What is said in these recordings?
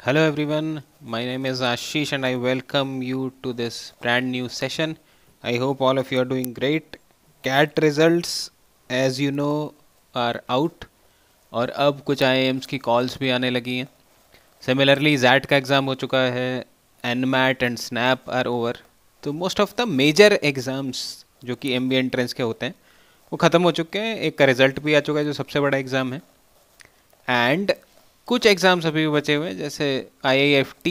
Hello everyone, my name is Ashish and I welcome you to this brand new session. I hope all of you are doing great. CAT results as you know are out और अब कुछ IIMs की calls भी आने लगी हैं. Similarly ZAT का exam हो चुका है, NMAT and SNAP are over. तो most of the major exams जो कि MBA एंट्रेंस के होते हैं वो ख़त्म हो चुके हैं. एक का रिज़ल्ट भी आ चुका है जो सबसे बड़ा एग्ज़ाम है. एंड कुछ एग्ज़ाम्स अभी भी बचे हुए हैं जैसे IIFT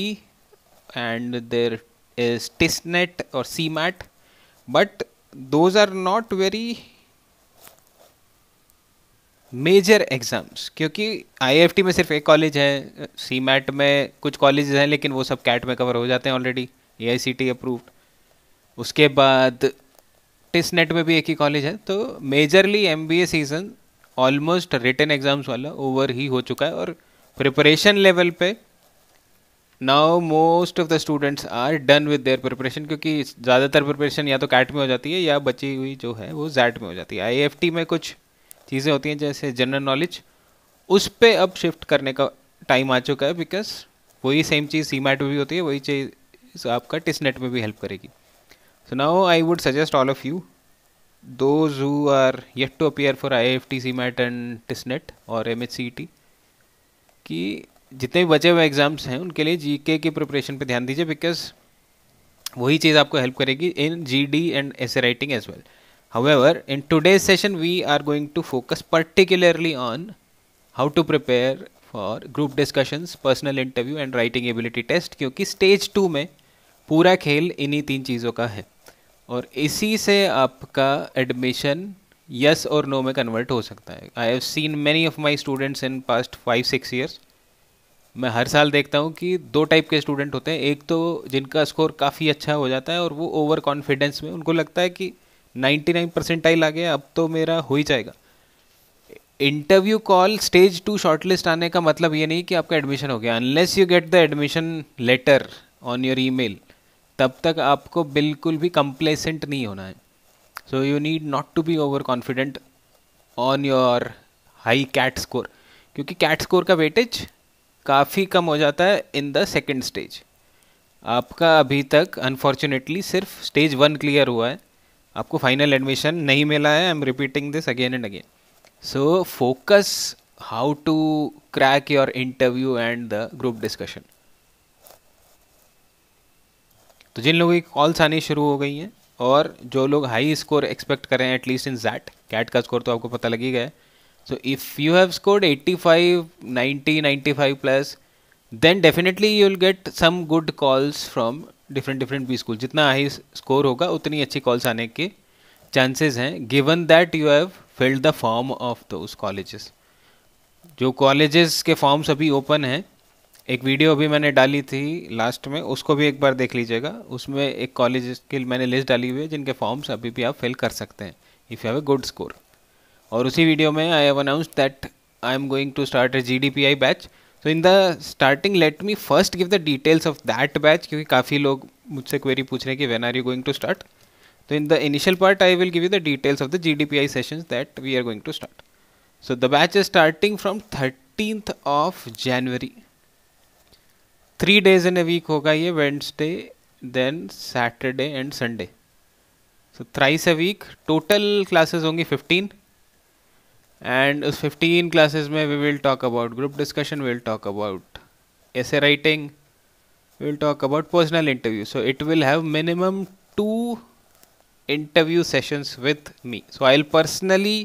and there is TISSNET और CMAT, but those are not very major exams क्योंकि IIFT में सिर्फ एक कॉलेज है, CMAT में कुछ कॉलेजेस हैं लेकिन वो सब कैट में कवर हो जाते हैं ऑलरेडी, AICTE अप्रूव्ड. उसके बाद टिसनेट में भी एक ही कॉलेज है. तो majorly MBA season almost written exams वाला ओवर ही हो चुका है और प्रिपरेशन लेवल पे now most of the students are done with their preparation क्योंकि ज़्यादातर प्रिपरेशन या तो कैट में हो जाती है या बची हुई जो है वो जैट में हो जाती है. IIFT में कुछ चीज़ें होती हैं जैसे जनरल नॉलेज, उस पे अब शिफ्ट करने का टाइम आ चुका है बिकॉज वही सेम चीज़ CMAT में भी होती है, वही चीज़ आपका टिसनेट में भी हेल्प करेगी. So now I would suggest all of you, those who are yet to appear for IIFT, CMAT and TISNET और MHCET, कि जितने भी बचे हुए एग्ज़ाम्स हैं उनके लिए GK की प्रिपरेशन पे ध्यान दीजिए बिकॉज वही चीज़ आपको हेल्प करेगी in GD and essay writing as well. However, in today's session we are going to focus particularly on how to prepare for group discussions, personal interview and writing ability test क्योंकि stage 2 में पूरा खेल इन्हीं 3 चीज़ों का है और इसी से आपका एडमिशन यस और नो में कन्वर्ट हो सकता है. I have seen many of my students in past 5-6 years. मैं हर साल देखता हूँ कि दो टाइप के स्टूडेंट होते हैं. एक तो जिनका स्कोर काफ़ी अच्छा हो जाता है और वो ओवर कॉन्फिडेंस में उनको लगता है कि 99 परसेंटाइल आ गया अब तो मेरा हो ही जाएगा. इंटरव्यू कॉल स्टेज 2 शॉर्टलिस्ट आने का मतलब ये नहीं कि आपका एडमिशन हो गया. Unless you get the admission letter on your email तब तक आपको बिल्कुल भी कंप्लेसेंट नहीं होना है. So you need not to be over confident on your high CAT score क्योंकि कैट स्कोर का वेटेज काफ़ी कम हो जाता है इन द सेकेंड स्टेज. आपका अभी तक अनफॉर्चुनेटली सिर्फ स्टेज 1 क्लियर हुआ है, आपको फाइनल एडमिशन नहीं मिला है. I am repeating this again and again. So focus how to crack your interview and the group discussion. तो जिन लोगों की कॉल्स आनी शुरू हो गई हैं और जो लोग हाई स्कोर एक्सपेक्ट कर रहे हैं एटलीस्ट इन जैट, कैट का स्कोर तो आपको पता लग ही गया है. So if you have scored 85, 90, 95 plus then definitely you will get some good calls from different B school. जितना हाई स्कोर होगा उतनी अच्छी कॉल्स आने के चांसेस हैं given that you have filled the form of those colleges. जो colleges के forms अभी ओपन हैं, एक वीडियो अभी मैंने डाली थी लास्ट में, उसको भी एक बार देख लीजिएगा. उसमें एक कॉलेज की मैंने लिस्ट डाली हुई है जिनके फॉर्म्स अभी भी आप फिल कर सकते हैं if you have a good score. और उसी वीडियो में I have announced that I am going to start a GDPI batch. So in the starting let me first give the details of that batch क्योंकि काफ़ी लोग मुझसे query पूछ रहे हैं कि when are you going to start. तो in the initial part I will give you the details of the GDPI sessions that we are going to start. So the batch is starting from 13th of January. 3 days in a week होगा ये, Wednesday then Saturday and Sunday. So thrice a week. Total classes होंगी 15 and उस 15 classes में we will talk about group discussion, we will talk about essay writing, we will talk about personal interview. So it will have minimum 2 interview sessions with me. So I'll personally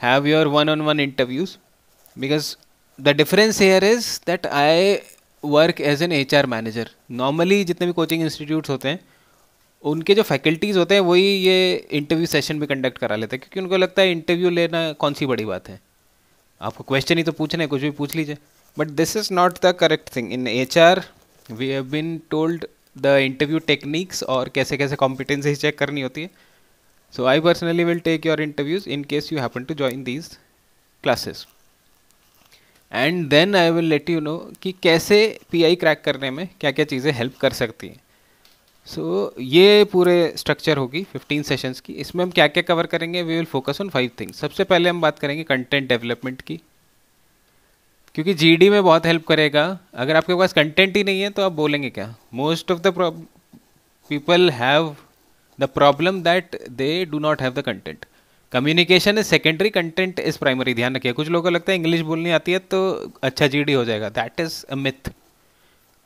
have your one-on-one interviews because the difference here is that I work as an HR manager. Normally जितने भी coaching institutes होते हैं उनके जो faculties होते हैं वही ये इंटरव्यू सेशन भी कंडक्ट करा लेते हैं क्योंकि उनको लगता है इंटरव्यू लेना कौन सी बड़ी बात है, आपको क्वेश्चन ही तो पूछना है, कुछ भी पूछ लीजिए. But this is not the correct thing. In HR we have been told the interview techniques और कैसे कैसे कॉम्पिटेंसी चेक करनी होती है. So I personally will take your interviews in case you happen to join these classes and then I will let you know कि कैसे PI crack करने में क्या क्या चीज़ें हेल्प कर सकती हैं. सो ये पूरे स्ट्रक्चर होगी 15 सेशंस की. इसमें हम क्या क्या कवर करेंगे, we will focus on 5 things. सबसे पहले हम बात करेंगे कंटेंट डेवलपमेंट की क्योंकि जीडी में बहुत हेल्प करेगा। अगर आपके पास कंटेंट ही नहीं है तो आप बोलेंगे क्या? Most of the people have the problem that they do not have the content. Communication is secondary, content is primary. ध्यान रखिए, कुछ लोगों को लगता है इंग्लिश बोलनी आती है तो अच्छा जीडी हो जाएगा। That is a myth.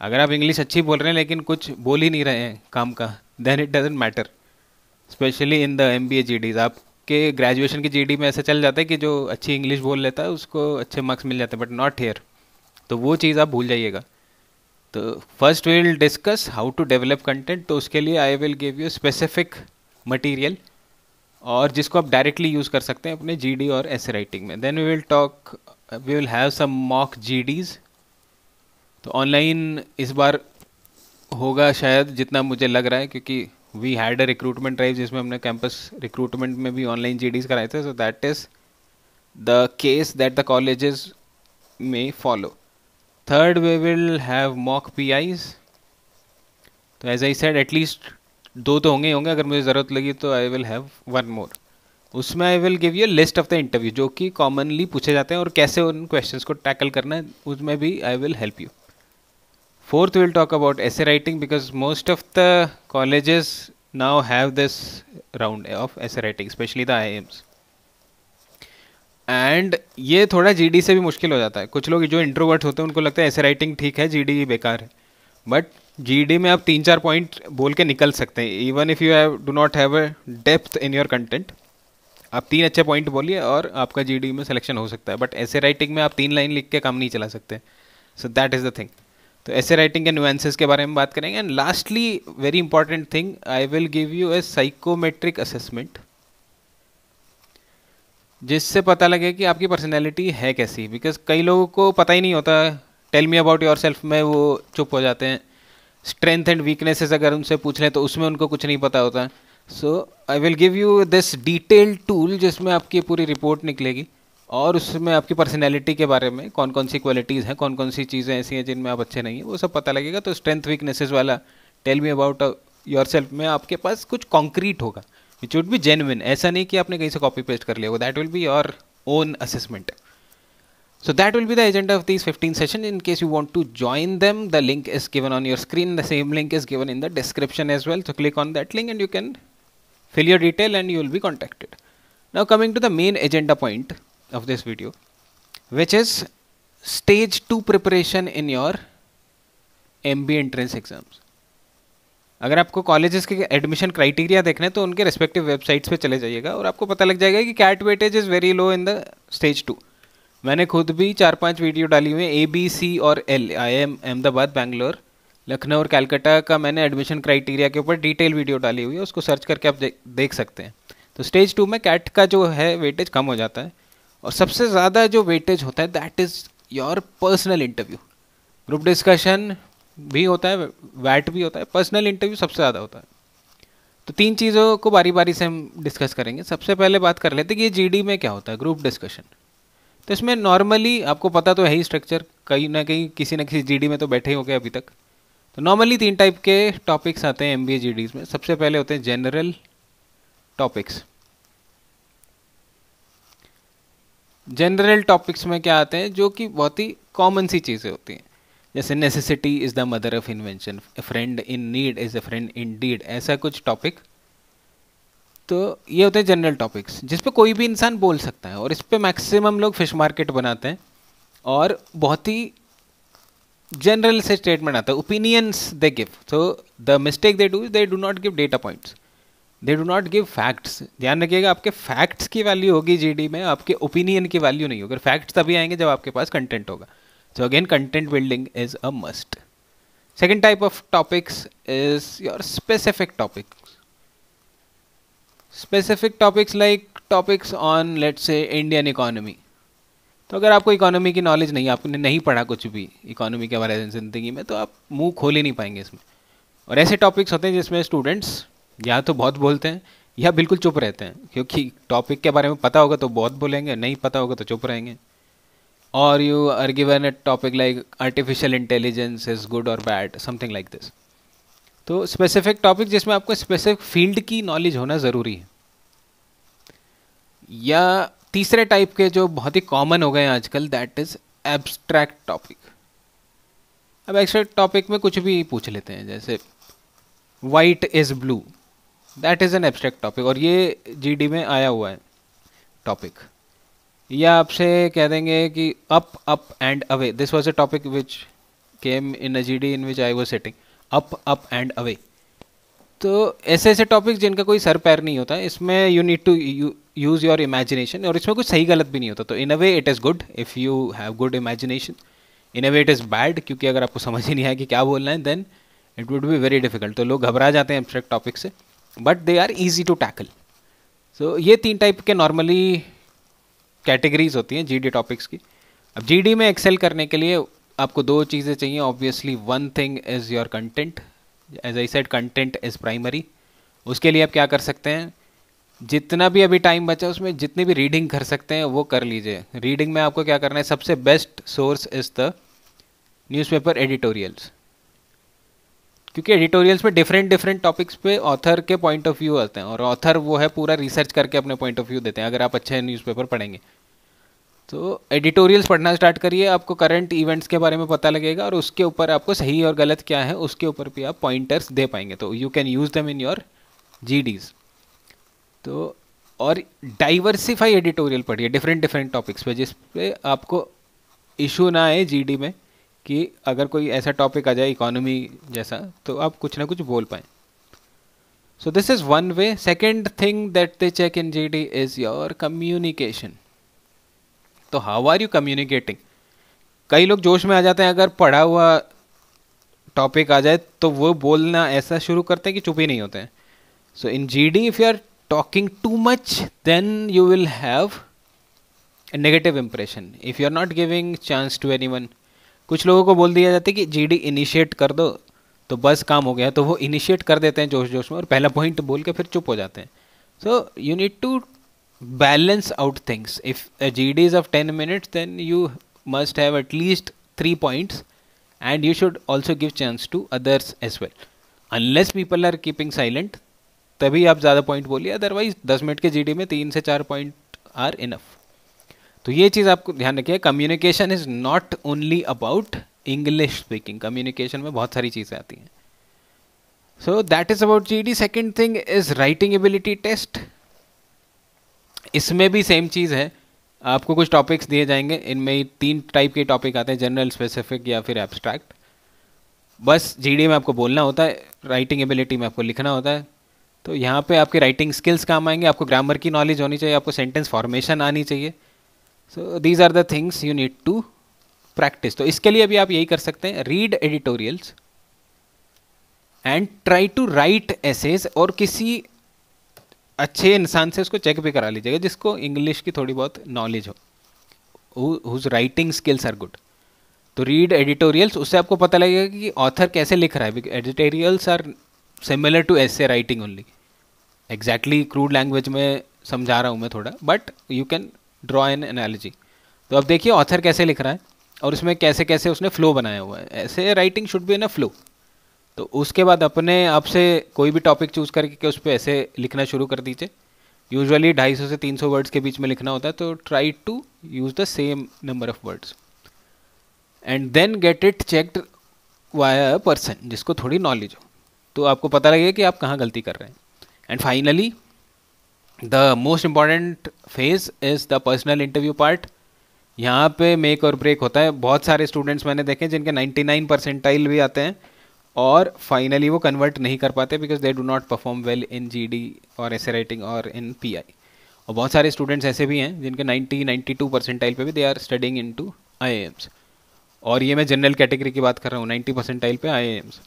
अगर आप इंग्लिश अच्छी बोल रहे हैं लेकिन कुछ बोल ही नहीं रहे हैं काम का, then it doesn't matter. Specially in the MBA GDs, आपके ग्रेजुएशन की जीडी में ऐसा चल जाता है कि जो अच्छी इंग्लिश बोल लेता है उसको अच्छे मार्क्स मिल जाते हैं, बट नॉट हियर। तो वो चीज़ आप भूल जाइएगा। तो first we will discuss how to develop content. तो उसके लिए I will give you specific material, और जिसको आप डायरेक्टली यूज़ कर सकते हैं अपने जीडी और ऐसे राइटिंग में। Then we will have some mock GDs. तो ऑनलाइन इस बार होगा शायद, जितना मुझे लग रहा है, क्योंकि we had a recruitment drive जिसमें हमने कैंपस रिक्रूटमेंट में भी ऑनलाइन जीडीज कराए थे। So that is the case that the colleges में follow. Third, we will have mock PIs. तो एज आई सेड एटलीस्ट 2 तो होंगे ही होंगे, अगर मुझे ज़रूरत लगी तो आई विल हैव 1 मोर। उसमें आई will give you list of the interview जो कि कॉमनली पूछे जाते हैं और कैसे उन क्वेश्चंस को टैकल करना है, उसमें भी I will help you. Fourth, we'll talk about essay writing because most of the colleges now have this round of essay writing, especially the IIMs. And ये थोड़ा जीडी से भी मुश्किल हो जाता है। कुछ लोग जो इंट्रोवर्ट होते हैं उनको लगता है ऐसे राइटिंग ठीक है, जीडी बेकार है। बट जीडी में आप 3-4 पॉइंट बोल के निकल सकते हैं, even if you do not have a depth in your content. आप 3 अच्छे पॉइंट बोलिए और आपका जीडी में सिलेक्शन हो सकता है। बट ऐसे राइटिंग में आप 3 लाइन लिख के काम नहीं चला सकते। सो दैट इज़ द थिंग। तो ऐसे राइटिंग के नुएंसेस के बारे में बात करेंगे। And lastly, very important thing, I will give you a psychometric assessment, जिससे पता लगे कि आपकी पर्सनैलिटी है कैसी। बिकॉज कई लोगों को पता ही नहीं होता, tell me about yourself में वो चुप हो जाते हैं। स्ट्रेंथ एंड वीकनेसेस अगर उनसे पूछ लें तो उसमें उनको कुछ नहीं पता होता। So I will give you this detailed tool जिसमें आपकी पूरी रिपोर्ट निकलेगी, और उसमें आपकी पर्सनैलिटी के बारे में कौन कौन सी क्वालिटीज़ हैं, कौन कौन सी चीज़ें ऐसी हैं जिनमें आप अच्छे नहीं हैं, वो सब पता लगेगा। तो स्ट्रेंथ वीकनेसेस वाला tell me about yourself में आपके पास कुछ कॉन्क्रीट होगा, विच वुड बी जेन्युइन। ऐसा नहीं कि आपने कहीं से कॉपी पेस्ट कर लिया हो। That will be your own assessment. So that will be the agenda of these 15 sessions. In case you want to join them, the link is given on your screen. The same link is given in the description as well. So click on that link and you can fill your detail and you will be contacted. Now coming to the main agenda point of this video, which is stage 2 preparation in your MBA entrance exams. अगर आपको colleges के admission criteria देखना है तो उनके respective websites पे चले जाइएगा और आपको पता लग जाएगा कि CAT weightage is very low in the stage 2। मैंने खुद भी 4-5 वीडियो डाली हुई है, ABC और L, IIM अहमदाबाद, बैंगलोर, लखनऊ और कैलकाटा का मैंने एडमिशन क्राइटेरिया के ऊपर डिटेल वीडियो डाली हुई है, उसको सर्च करके आप देख सकते हैं। तो स्टेज 2 में कैट का जो है वेटेज कम हो जाता है, और सबसे ज़्यादा जो वेटेज होता है that is your personal interview. Group discussion भी होता है, वैट भी होता है, पर्सनल इंटरव्यू सबसे ज़्यादा होता है। तो 3 चीज़ों को बारी बारी से हम डिस्कस करेंगे। सबसे पहले बात कर लेते हैं कि ये जीडी में क्या होता है, ग्रुप डिस्कशन। तो इसमें नॉर्मली आपको पता तो है ही स्ट्रक्चर, कहीं ना कहीं किसी न किसी जीडी में तो बैठे ही हो गए अभी तक। तो नॉर्मली 3 टाइप के टॉपिक्स आते हैं एमबीए जीडीज़ में। सबसे पहले होते हैं जनरल टॉपिक्स। जनरल टॉपिक्स में क्या आते हैं, जो कि बहुत ही कॉमन सी चीज़ें होती हैं, जैसे necessity is the mother of invention, a friend in need is a friend indeed, ऐसा कुछ टॉपिक। तो ये होते हैं जनरल टॉपिक्स जिस पे कोई भी इंसान बोल सकता है, और इस पे मैक्सिमम लोग फिश मार्केट बनाते हैं और बहुत ही जनरल से स्टेटमेंट आता है, ओपिनियंस दे गिव। तो the mistake they do, they do not give data points, they do not give facts. ध्यान रखिएगा, आपके फैक्ट्स की वैल्यू होगी जीडी में, आपके ओपिनियन की वैल्यू नहीं होगी। फैक्ट्स तभी आएंगे जब आपके पास कंटेंट होगा। So again, content building is a must. Second type of topics is your specific topics. Specific topics like topics on, let's say, Indian economy. तो अगर आपको इकोनॉमी की नॉलेज नहीं, आपने नहीं पढ़ा कुछ भी इकोनॉमी के बारे में ज़िंदगी में, तो आप मुंह खोल ही नहीं पाएंगे इसमें। और ऐसे टॉपिक्स होते हैं जिसमें स्टूडेंट्स या तो बहुत बोलते हैं या बिल्कुल चुप रहते हैं, क्योंकि टॉपिक के बारे में पता होगा तो बहुत बोलेंगे, नहीं पता होगा तो चुप रहेंगे। Or you are given a topic like artificial intelligence is good or bad, something like this. तो स्पेसिफिक टॉपिक जिसमें आपको स्पेसिफिक फील्ड की नॉलेज होना ज़रूरी है। या तीसरे टाइप के जो बहुत ही कॉमन हो गए हैं आजकल, दैट इज़ एब्स्ट्रैक्ट टॉपिक। अब एब्स्ट्रैक्ट टॉपिक में कुछ भी पूछ लेते हैं, जैसे white is blue, that is an abstract topic, और ये जीडी में आया हुआ है टॉपिक। या आपसे कह देंगे कि up and away, this was a topic which came in a GD in which I was sitting, up and away. तो ऐसे ऐसे टॉपिक जिनका कोई सर पैर नहीं होता, इसमें you need to use your imagination, और इसमें कुछ सही गलत भी नहीं होता। तो in a way it is good if you have good imagination, in a way it is bad, क्योंकि अगर आपको समझ ही नहीं आया कि क्या बोलना है then it would be very difficult. तो लोग घबरा जाते हैं एब्स्ट्रैक्ट टॉपिक से, but they are easy to tackle. So ये 3 टाइप के नॉर्मली कैटेगरीज होती हैं जीडी टॉपिक्स की। अब जीडी में एक्सेल करने के लिए आपको 2 चीज़ें चाहिए obviously. One thing is your content, as I said content is primary. उसके लिए आप क्या कर सकते हैं, जितना भी अभी टाइम बचा उसमें जितनी भी रीडिंग कर सकते हैं वो कर लीजिए। रीडिंग में आपको क्या करना है, सबसे best source is the newspaper editorials, क्योंकि एडिटोरियल्स में डिफरेंट टॉपिक्स पे ऑथर के पॉइंट ऑफ व्यू आते हैं, और ऑथर वो है पूरा रिसर्च करके अपने पॉइंट ऑफ व्यू देते हैं। अगर आप अच्छे न्यूज़पेपर पढ़ेंगे तो एडिटोरियल्स पढ़ना स्टार्ट करिए, आपको करंट इवेंट्स के बारे में पता लगेगा, और उसके ऊपर आपको सही और गलत क्या है उसके ऊपर भी आप पॉइंटर्स दे पाएंगे। तो you can use them in your GDs. तो और डाइवर्सिफाई एडिटोरियल पढ़िए डिफरेंट टॉपिक्स पे, जिस पे आपको इशू ना आए जीडी में कि अगर कोई ऐसा टॉपिक आ जाए इकोनॉमी जैसा, तो आप कुछ ना कुछ बोल पाएँ। So this is one way. Second thing that they check in GD is your communication. तो हाउ आर यू कम्युनिकेटिंग। कई लोग जोश में आ जाते हैं, अगर पढ़ा हुआ टॉपिक आ जाए तो वो बोलना ऐसा शुरू करते हैं कि चुप ही नहीं होते हैं। So in GD if you are talking too much then you will have a negative impression if you are not giving chance to anyone। कुछ लोगों को बोल दिया जाता है कि जीडी इनिशिएट कर दो तो बस काम हो गया, तो वो इनिशिएट कर देते हैं जोश जोश में और पहला पॉइंट बोल के फिर चुप हो जाते हैं। So you need to balance out things. If a GD is of 10 minutes then you must have at least 3 points and you should also give chance to others as well. Unless people are keeping silent तभी आप ज़्यादा point बोलिए, otherwise 10 minute के GD में 3 से 4 point are enough. तो ये चीज़ आपको ध्यान रखिए, communication is not only about English speaking, communication में बहुत सारी चीज़ें आती हैं। So that is about GD। Second thing is writing ability test. इसमें भी सेम चीज़ है, आपको कुछ टॉपिक्स दिए जाएंगे, इनमें 3 टाइप के टॉपिक आते हैं, जनरल, स्पेसिफिक या फिर एब्स्ट्रैक्ट। बस जीडी में आपको बोलना होता है, राइटिंग एबिलिटी में आपको लिखना होता है। तो यहाँ पे आपके राइटिंग स्किल्स काम आएंगे, आपको ग्रामर की नॉलेज होनी चाहिए, आपको सेंटेंस फॉर्मेशन आनी चाहिए। So these are the things you need to practise. तो इसके लिए भी आप यही कर सकते हैं, read editorials and try to write essays, और किसी अच्छे इंसान से उसको चेक भी करा लीजिएगा जिसको इंग्लिश की थोड़ी बहुत नॉलेज हो, whose writing skills are good. तो रीड एडिटोरियल्स, उससे आपको पता लगेगा कि ऑथर कैसे लिख रहा है। Editorials are similar to essay writing only, exactly crude language में समझा रहा हूँ मैं थोड़ा, but you can draw an analogy. तो अब देखिए ऑथर कैसे लिख रहा है और उसमें कैसे कैसे उसने फ्लो बनाया हुआ है। ऐसे writing should be in a flow. तो उसके बाद अपने आप से कोई भी टॉपिक चूज़ करके उस पर ऐसे लिखना शुरू कर दीजिए। यूजुअली 250 से 300 वर्ड्स के बीच में लिखना होता है, तो try to use the same number of words and then get it checked via a person जिसको थोड़ी नॉलेज हो, तो आपको पता लगेगा कि आप कहाँ गलती कर रहे हैं। And finally the most important phase is the personal interview part. यहाँ पे मेक और ब्रेक होता है। बहुत सारे स्टूडेंट्स मैंने देखे जिनके 99 परसेंटाइल भी आते हैं और फाइनली वो कन्वर्ट नहीं कर पाते because they do not perform well in GD और ऐसे राइटिंग और इन पीआई। और बहुत सारे स्टूडेंट्स ऐसे भी हैं जिनके 92 परसेंटाइल पे भी they are studying into IIMs. और ये मैं जनरल कैटेगरी की बात कर रहा हूँ, 90 परसेंटाइल पे आईआईएम्स।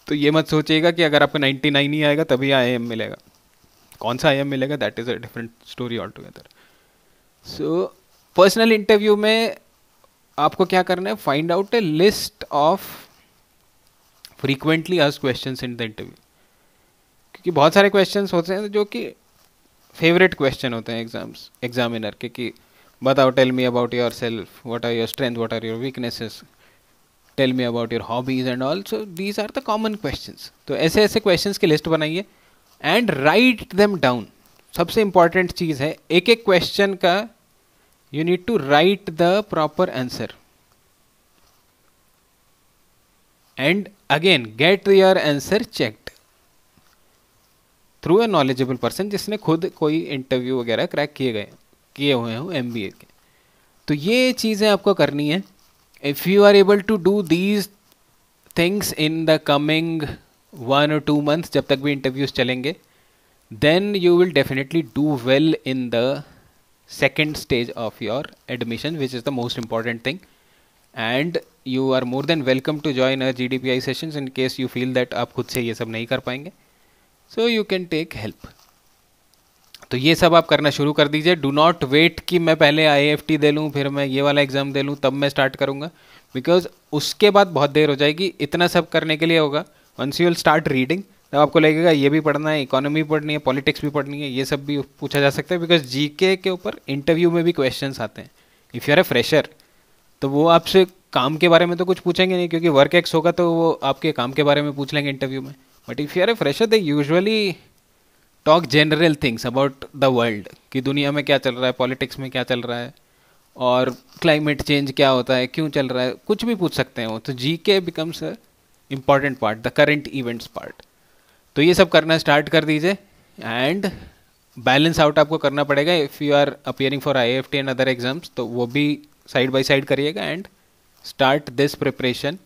तो ये मत सोचिएगा कि अगर आपको 99 ही आएगा तभी आईआईएम मिलेगा। कौन सा आईआईएम मिलेगा that is a different story all together. So personal interview में आपको क्या करना है, find out A list of frequently asked questions in the interview. क्योंकि बहुत सारे क्वेश्चंस होते हैं जो कि फेवरेट क्वेश्चन होते हैं एग्जामिनर के, कि बताओ, tell me about yourself, what are your strength, what are your weaknesses, tell me about your hobbies and all. So these are the common questions. तो ऐसे ऐसे क्वेश्चंस की लिस्ट बनाइए एंड राइट देम डाउन। सबसे important चीज़ है, एक एक क्वेश्चन का You need to write the proper answer. And again, get your answer checked through a knowledgeable person जिसने खुद कोई इंटरव्यू वगैरह क्रैक किए हुए हो MBA के. तो ये चीज़ें आपको करनी है. If you are able to do these things in the coming 1 or 2 months, जब तक भी इंटरव्यूज चलेंगे, then you will definitely do well in the second stage of your admission, which is the most important thing. And you are more than welcome to join our GDPI sessions in case you feel that आप खुद से ये सब नहीं कर पाएंगे. So you can take help. तो ये सब आप करना शुरू कर दीजिए. डू नॉट वेट कि मैं पहले IIFT दे लूँ, फिर मैं ये वाला एग्ज़ाम दे लूँ, तब मैं स्टार्ट करूँगा, बिकॉज उसके बाद बहुत देर हो जाएगी. इतना सब करने के लिए होगा, once you will start reading, तब आपको लगेगा ये भी पढ़ना है, इकोनॉमी पढ़नी है, पॉलिटिक्स भी पढ़नी है, ये सब भी पूछा जा सकता है. बिकॉज GK के ऊपर इंटरव्यू में भी क्वेश्चंस आते हैं. If you are a fresher, तो वो आपसे काम के बारे में तो कुछ पूछेंगे नहीं, क्योंकि वर्क एक्स होगा तो वो आपके काम के बारे में पूछ लेंगे इंटरव्यू में. But if you are a fresher, they usually talk general things about the world, कि दुनिया में क्या चल रहा है, पॉलिटिक्स में क्या चल रहा है, और क्लाइमेट चेंज क्या होता है, क्यों चल रहा है, कुछ भी पूछ सकते हैं वो. तो GK becomes a important part, the current events part. तो ये सब करना स्टार्ट कर दीजिए. एंड बैलेंस आउट आपको करना पड़ेगा. If you are appearing for IIFT and other exams, तो वो भी साइड बाय साइड करिएगा. And start this preparation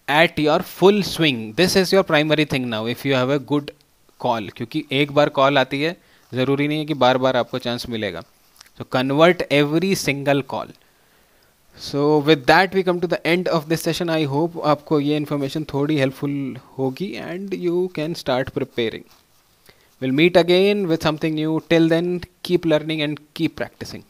at your full swing. This is your primary thing now if you have a good call, क्योंकि एक बार call आती है, ज़रूरी नहीं है कि बार बार आपको चांस मिलेगा. So convert every single call. So with that we come to the end of this session. I hope आपको ये इन्फॉर्मेशन थोड़ी हेल्पफुल होगी and you can start preparing. Will meet again with something new. Till then keep learning and keep practising.